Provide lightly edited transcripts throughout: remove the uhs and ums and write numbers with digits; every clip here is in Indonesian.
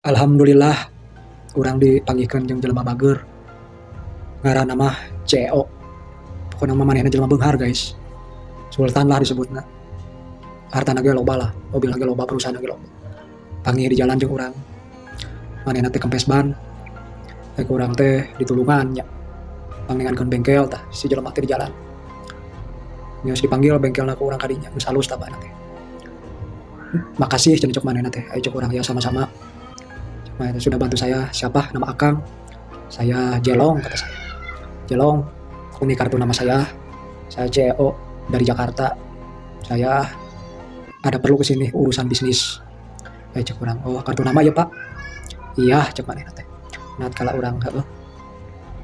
Alhamdulillah urang dipanggihkeun jeung jelema bager, ngaranna mah CEO. Pokona mah manehna jelema beunghar guys, sultan lah disebutna. Hartana ge loba lah, mobilna ge loba, perusahaanna ge loba. Panggih di jalan jeung urang, manehna teh kempes ban, rek urang teh ditulungan nya. Pangingankeun bengkel tah si jelema teh di jalan. Geus dipanggil bengkelna ku urang kadinya, geus halus tah bana teh. Makasih cenah cok manehna teh, aya cok urang ya sama-sama. Sudah bantu saya. Siapa? Nama Akang. Saya Jelong, kata saya. Jelong, ini kartu nama saya. Saya CEO dari Jakarta. Saya ada perlu ke sini urusan bisnis. Cek orang, oh kartu nama ya Pak. Iya, cek mana teh. Nah, kalau orang,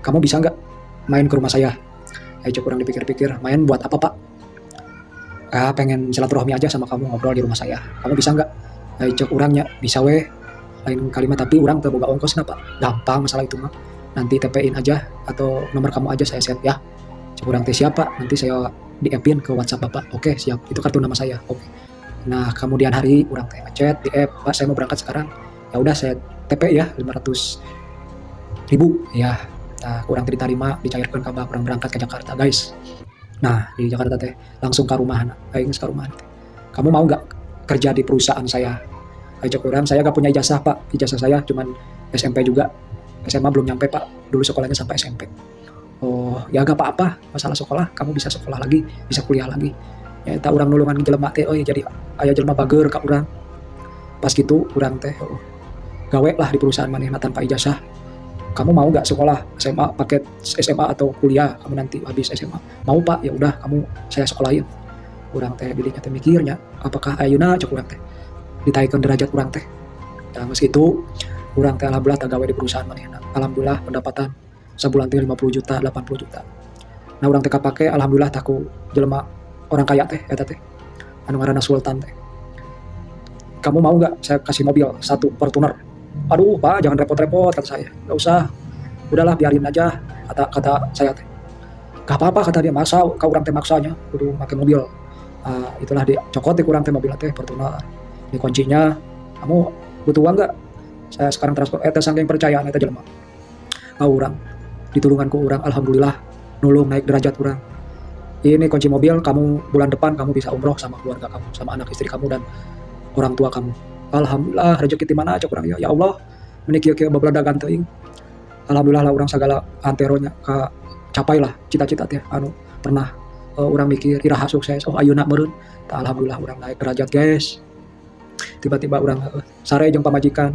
kamu bisa nggak main ke rumah saya? Cek orang dipikir-pikir, main buat apa Pak? Pengen silaturahmi aja sama kamu, ngobrol di rumah saya. Kamu bisa nggak? Cek orangnya, bisa weh. Lain kalimat, tapi orang terboga ongkos kenapa? Gampang masalah itu mah. Nanti TP-in aja atau nomor kamu aja saya set ya. Cek orang teh siapa? Nanti saya di-app-in ke WhatsApp Bapak. Oke, siap. Itu kartu nama saya. Oke. Nah, kemudian hari orang teh ngechat di app, Pak saya mau berangkat sekarang. Ya udah saya TP ya 500.000 ya. Nah, kurang diterima, dicairkan kabar kurang berangkat ke Jakarta, guys. Nah, di Jakarta teh langsung ke rumah anak. Aing ke rumah teh. Kamu mau nggak kerja di perusahaan saya? Ajak orang, saya gak punya ijazah Pak, ijazah saya cuman SMP juga, SMA belum nyampe Pak, dulu sekolahnya sampai SMP. Oh ya gak apa-apa, masalah sekolah, kamu bisa sekolah lagi, bisa kuliah lagi. Ya tak orang nulungan jelema teh, oh ya jadi aya jelema bager ka urang. Pas gitu urang teh, gawe lah di perusahaan manehna tanpa ijazah. Kamu mau gak sekolah SMA paket SMA atau kuliah kamu nanti habis SMA? Mau Pak, ya udah kamu saya sekolahin. Urang teh bilihnya teh mikirnya, apakah ayeuna cek urang teh ditaikkan derajat kurang teh. Nah, meski itu kurang teh alhamdulillah tagawe di perusahaan manehna. Alhamdulillah pendapatan sebulan teh 50 juta, 80 juta. Nah, urang teh kapake alhamdulillah taku jelema orang kaya teh eta teh. Anu ngaranna Sultan teh. Kamu mau nggak saya kasih mobil satu Fortuner? Aduh, Pak, jangan repot-repot kata saya. Enggak usah. Udahlah biarin aja kata saya teh. Gak apa-apa kata dia, masa kau urang teh maksanya kudu make mobil. Itulah dia cokot di kurang teh mobil teh Fortuner. Ini kuncinya, kamu butuh uang nggak? Saya sekarang transfer, saking percayaan eta jelema. Urang ditulungan ku urang, alhamdulillah nulung naik derajat urang. Ini kunci mobil, kamu bulan depan kamu bisa umroh sama keluarga kamu, sama anak istri kamu dan orang tua kamu. Alhamdulillah rezeki di mana aja kurang ya. Ya Allah, meuni kieu-kieu babladagan teuing. Alhamdulillah lah urang sagala anteronya ka capailah cita-cita teh anu pernah urang mikir iraha sukses. Oh ayeuna meureun. Alhamdulillah urang naik derajat guys. Tiba-tiba orang sare jeung pamajikan